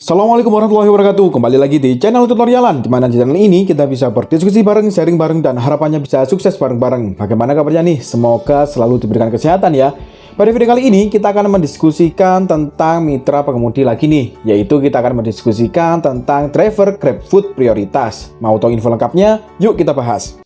Assalamualaikum warahmatullahi wabarakatuh. Kembali lagi di channel tutorialan, di mana di channel ini kita bisa berdiskusi bareng, sharing bareng, dan harapannya bisa sukses bareng-bareng. Bagaimana kabarnya nih? Semoga selalu diberikan kesehatan ya. Pada video kali ini kita akan mendiskusikan tentang mitra pengemudi lagi nih, yaitu kita akan mendiskusikan tentang driver GrabFood prioritas. Mau tahu info lengkapnya? Yuk kita bahas.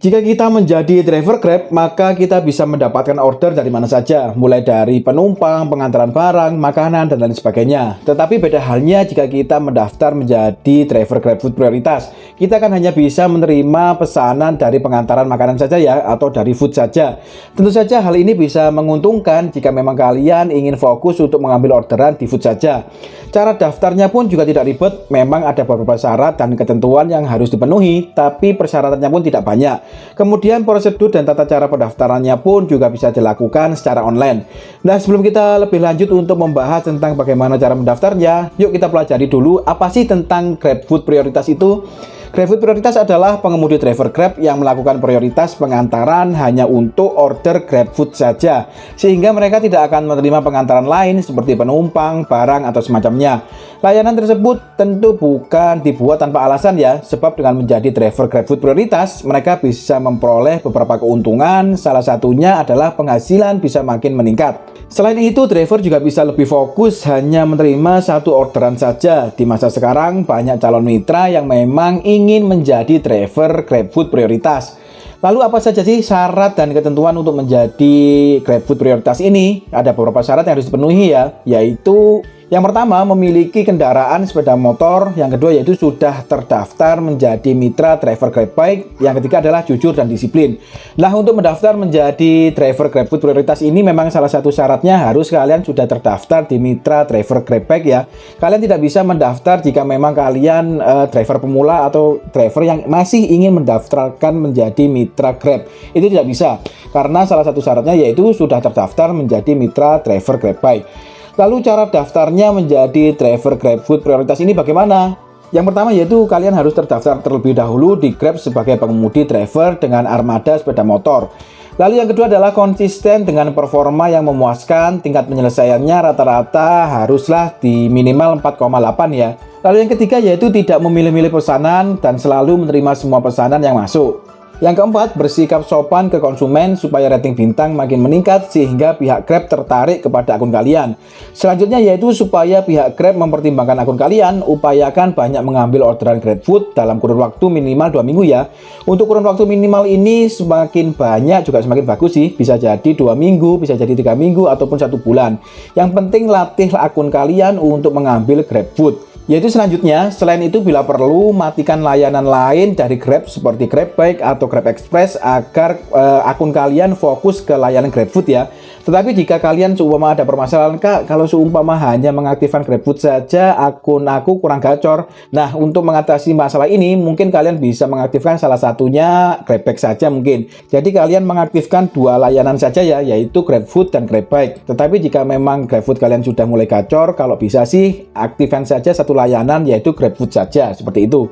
Jika kita menjadi driver Grab, maka kita bisa mendapatkan order dari mana saja, mulai dari penumpang, pengantaran barang, makanan, dan lain sebagainya. Tetapi beda halnya jika kita mendaftar menjadi driver GrabFood prioritas. Kita kan hanya bisa menerima pesanan dari pengantaran makanan saja ya, atau dari food saja. Tentu saja hal ini bisa menguntungkan jika memang kalian ingin fokus untuk mengambil orderan di food saja. Cara daftarnya pun juga tidak ribet, memang ada beberapa syarat dan ketentuan yang harus dipenuhi, tapi persyaratannya pun tidak banyak. Kemudian prosedur dan tata cara pendaftarannya pun juga bisa dilakukan secara online. Nah, sebelum kita lebih lanjut untuk membahas tentang bagaimana cara mendaftarnya, yuk kita pelajari dulu apa sih tentang GrabFood prioritas itu. GrabFood prioritas adalah pengemudi driver Grab yang melakukan prioritas pengantaran hanya untuk order GrabFood saja, sehingga mereka tidak akan menerima pengantaran lain seperti penumpang, barang, atau semacamnya. Layanan tersebut tentu bukan dibuat tanpa alasan ya, sebab dengan menjadi driver GrabFood prioritas, mereka bisa memperoleh beberapa keuntungan, salah satunya adalah penghasilan bisa makin meningkat. Selain itu, driver juga bisa lebih fokus hanya menerima satu orderan saja. Di masa sekarang, banyak calon mitra yang memang ingin menjadi driver GrabFood prioritas. Lalu apa saja sih syarat dan ketentuan untuk menjadi GrabFood prioritas ini? Ada beberapa syarat yang harus dipenuhi ya, yaitu yang pertama, memiliki kendaraan sepeda motor. Yang kedua, yaitu sudah terdaftar menjadi mitra driver GrabBike. Yang ketiga adalah jujur dan disiplin. Nah, untuk mendaftar menjadi driver GrabFood prioritas ini memang salah satu syaratnya harus kalian sudah terdaftar di mitra driver GrabBike ya. Kalian tidak bisa mendaftar jika memang kalian driver pemula atau driver yang masih ingin mendaftarkan menjadi mitra Grab. Itu tidak bisa, karena salah satu syaratnya yaitu sudah terdaftar menjadi mitra driver GrabBike. Lalu cara daftarnya menjadi driver GrabFood prioritas ini bagaimana? Yang pertama yaitu kalian harus terdaftar terlebih dahulu di Grab sebagai pengemudi driver dengan armada sepeda motor. Lalu yang kedua adalah konsisten dengan performa yang memuaskan, tingkat penyelesaiannya rata-rata haruslah di minimal 4,8 ya. Lalu yang ketiga yaitu tidak memilih-milih pesanan dan selalu menerima semua pesanan yang masuk. Yang keempat, bersikap sopan ke konsumen supaya rating bintang makin meningkat sehingga pihak Grab tertarik kepada akun kalian. Selanjutnya yaitu supaya pihak Grab mempertimbangkan akun kalian, upayakan banyak mengambil orderan GrabFood dalam kurun waktu minimal 2 minggu ya. Untuk kurun waktu minimal ini semakin banyak juga semakin bagus sih, bisa jadi 2 minggu, bisa jadi 3 minggu, ataupun 1 bulan. Yang penting latih akun kalian untuk mengambil GrabFood. Yaitu selanjutnya, selain itu bila perlu matikan layanan lain dari Grab seperti GrabBike atau Grab Express agar akun kalian fokus ke layanan GrabFood ya. Tetapi jika kalian seumpama ada permasalahan, Kak, kalau seumpama hanya mengaktifkan GrabFood saja, akun aku kurang gacor. Nah, untuk mengatasi masalah ini, mungkin kalian bisa mengaktifkan salah satunya GrabBike saja mungkin. Jadi kalian mengaktifkan 2 layanan saja ya, yaitu GrabFood dan GrabBike. Tetapi jika memang GrabFood kalian sudah mulai gacor, kalau bisa sih aktifkan saja satu layanan yaitu GrabFood saja, seperti itu.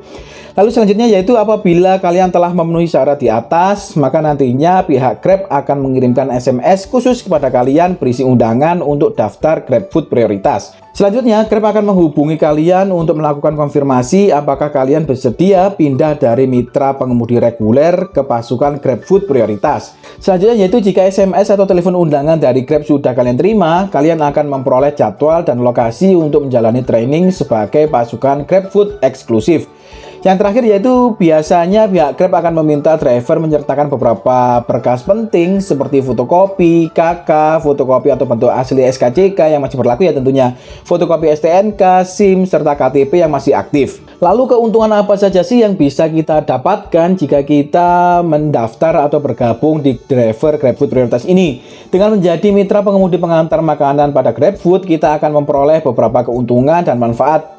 Lalu selanjutnya yaitu apabila kalian telah memenuhi syarat di atas, maka nantinya pihak Grab akan mengirimkan SMS khusus kepada kalian berisi undangan untuk daftar GrabFood prioritas. Selanjutnya, Grab akan menghubungi kalian untuk melakukan konfirmasi apakah kalian bersedia pindah dari mitra pengemudi reguler ke pasukan GrabFood prioritas. Selanjutnya yaitu jika SMS atau telepon undangan dari Grab sudah kalian terima, kalian akan memperoleh jadwal dan lokasi untuk menjalani training sebagai pasukan GrabFood eksklusif. Yang terakhir yaitu biasanya pihak Grab akan meminta driver menyertakan beberapa berkas penting seperti fotokopi, KK, fotokopi atau bentuk asli SKCK yang masih berlaku ya tentunya, fotokopi STNK, SIM, serta KTP yang masih aktif. Lalu keuntungan apa saja sih yang bisa kita dapatkan jika kita mendaftar atau bergabung di driver GrabFood prioritas ini? Dengan menjadi mitra pengemudi pengantar makanan pada GrabFood, kita akan memperoleh beberapa keuntungan dan manfaat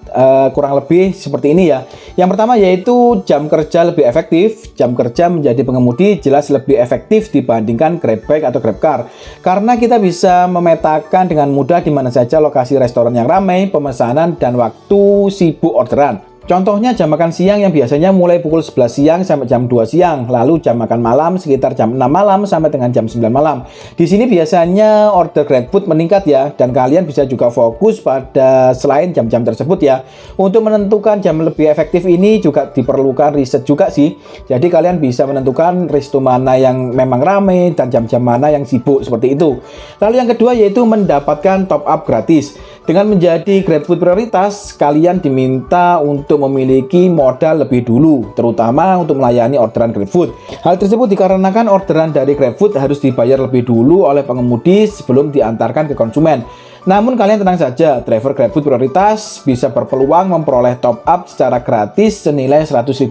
kurang lebih seperti ini ya. Yang pertama yaitu jam kerja lebih efektif. Jam kerja menjadi pengemudi jelas lebih efektif dibandingkan Grab Bike atau Grab Car. Karena kita bisa memetakan dengan mudah di mana saja lokasi restoran yang ramai, pemesanan, dan waktu sibuk orderan. Contohnya jam makan siang yang biasanya mulai pukul 11 siang sampai jam 2 siang. Lalu jam makan malam sekitar jam 6 malam sampai dengan jam 9 malam. Di sini biasanya order GrabFood meningkat ya. Dan kalian bisa juga fokus pada selain jam-jam tersebut ya. Untuk menentukan jam lebih efektif ini juga diperlukan riset juga sih. Jadi kalian bisa menentukan resto mana yang memang ramai dan jam-jam mana yang sibuk seperti itu. Lalu yang kedua yaitu mendapatkan top up gratis. Dengan menjadi GrabFood prioritas, kalian diminta untuk memiliki modal lebih dulu, terutama untuk melayani orderan GrabFood. Hal tersebut dikarenakan orderan dari GrabFood harus dibayar lebih dulu oleh pengemudi sebelum diantarkan ke konsumen. Namun kalian tenang saja, driver GrabFood prioritas bisa berpeluang memperoleh top up secara gratis senilai Rp100.000.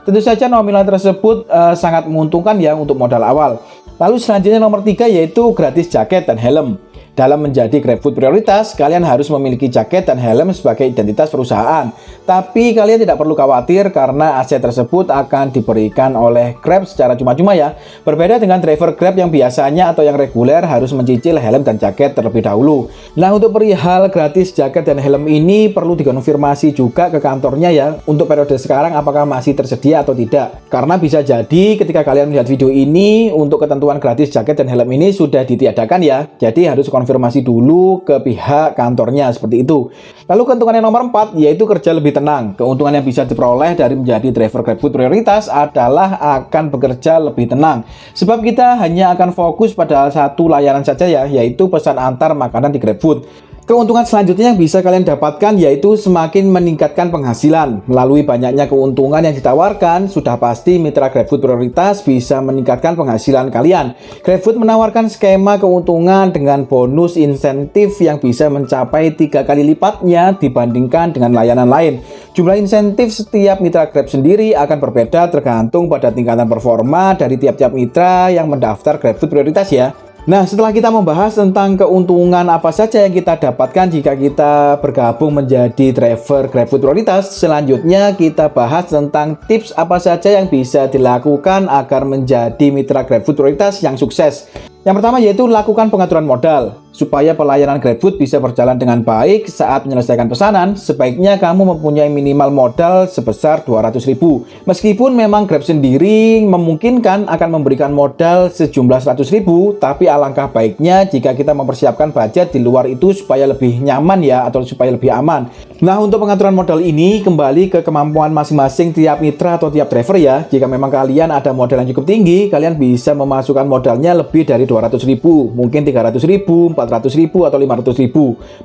Tentu saja nominal tersebut sangat menguntungkan ya untuk modal awal. Lalu selanjutnya nomor 3 yaitu gratis jaket dan helm. Dalam menjadi GrabFood prioritas, kalian harus memiliki jaket dan helm sebagai identitas perusahaan. Tapi kalian tidak perlu khawatir karena aset tersebut akan diberikan oleh Grab secara cuma-cuma ya. Berbeda dengan driver Grab yang biasanya atau yang reguler harus mencicil helm dan jaket terlebih dahulu. Nah, untuk perihal gratis jaket dan helm ini perlu dikonfirmasi juga ke kantornya ya. Untuk periode sekarang apakah masih tersedia atau tidak. Karena bisa jadi ketika kalian melihat video ini, untuk ketentuan gratis jaket dan helm ini sudah ditiadakan ya. Jadi harus konfirmasi dulu ke pihak kantornya seperti itu. Lalu keuntungan yang nomor 4 yaitu kerja lebih tenang. Keuntungan yang bisa diperoleh dari menjadi driver GrabFood prioritas adalah akan bekerja lebih tenang. Sebab kita hanya akan fokus pada satu layanan saja ya, yaitu pesan antar makanan di GrabFood. Keuntungan selanjutnya yang bisa kalian dapatkan yaitu semakin meningkatkan penghasilan. Melalui banyaknya keuntungan yang ditawarkan, sudah pasti mitra GrabFood prioritas bisa meningkatkan penghasilan kalian. GrabFood menawarkan skema keuntungan dengan bonus insentif yang bisa mencapai 3 kali lipatnya dibandingkan dengan layanan lain. Jumlah insentif setiap mitra Grab sendiri akan berbeda tergantung pada tingkatan performa dari tiap-tiap mitra yang mendaftar GrabFood prioritas ya. Nah, setelah kita membahas tentang keuntungan apa saja yang kita dapatkan jika kita bergabung menjadi driver GrabFood prioritas, selanjutnya kita bahas tentang tips apa saja yang bisa dilakukan agar menjadi mitra GrabFood prioritas yang sukses. Yang pertama yaitu lakukan pengaturan modal. Supaya pelayanan GrabFood bisa berjalan dengan baik saat menyelesaikan pesanan, sebaiknya kamu mempunyai minimal modal sebesar Rp200.000. Meskipun memang Grab sendiri memungkinkan akan memberikan modal sejumlah Rp100.000, tapi alangkah baiknya jika kita mempersiapkan budget di luar itu supaya lebih nyaman ya, atau supaya lebih aman. Nah, untuk pengaturan modal ini kembali ke kemampuan masing-masing tiap mitra atau tiap driver ya. Jika memang kalian ada modal yang cukup tinggi, kalian bisa memasukkan modalnya lebih dari Rp200.000, mungkin Rp300.000, Rp400.000 atau Rp500.000.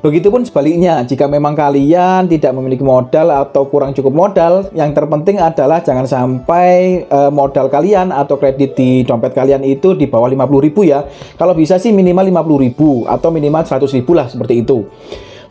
Begitupun sebaliknya, jika memang kalian tidak memiliki modal atau kurang cukup modal, yang terpenting adalah jangan sampai modal kalian atau kredit di dompet kalian itu di bawah Rp50.000 ya. Kalau bisa sih minimal Rp50.000 atau minimal Rp100.000 lah, seperti itu.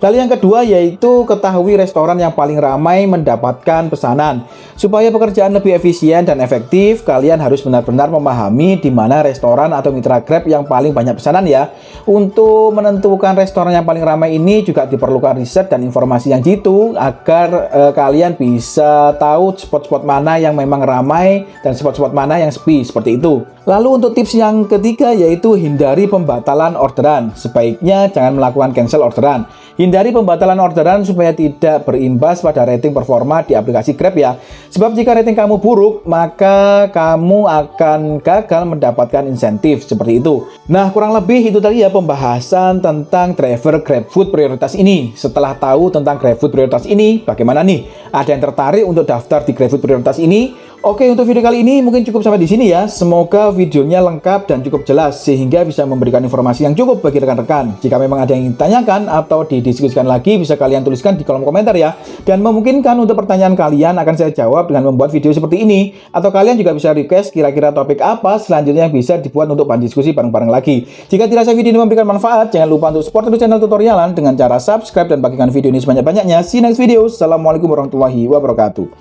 Lalu yang kedua yaitu ketahui restoran yang paling ramai mendapatkan pesanan. Supaya pekerjaan lebih efisien dan efektif, kalian harus benar-benar memahami di mana restoran atau mitra Grab yang paling banyak pesanan ya. Untuk menentukan restoran yang paling ramai ini juga diperlukan riset dan informasi yang jitu agar kalian bisa tahu spot-spot mana yang memang ramai dan spot-spot mana yang sepi, seperti itu. Lalu untuk tips yang ketiga yaitu hindari pembatalan orderan. Sebaiknya jangan melakukan cancel orderan. Hindari pembatalan orderan supaya tidak berimbas pada rating performa di aplikasi Grab ya. Sebab jika rating kamu buruk, maka kamu akan gagal mendapatkan insentif seperti itu. Nah, kurang lebih itu tadi ya pembahasan tentang driver GrabFood prioritas ini. Setelah tahu tentang GrabFood prioritas ini, bagaimana nih? Ada yang tertarik untuk daftar di GrabFood prioritas ini? Oke, untuk video kali ini mungkin cukup sampai di sini ya. Semoga videonya lengkap dan cukup jelas sehingga bisa memberikan informasi yang cukup bagi rekan-rekan. Jika memang ada yang ingin ditanyakan atau didiskusikan lagi, bisa kalian tuliskan di kolom komentar ya. Dan memungkinkan untuk pertanyaan kalian akan saya jawab dengan membuat video seperti ini. Atau kalian juga bisa request kira-kira topik apa selanjutnya yang bisa dibuat untuk bahan diskusi bareng-bareng lagi. Jika dirasa video ini memberikan manfaat, jangan lupa untuk support terus channel tutorialan dengan cara subscribe dan bagikan video ini sebanyak-banyaknya. See you next video. Assalamualaikum warahmatullahi wabarakatuh.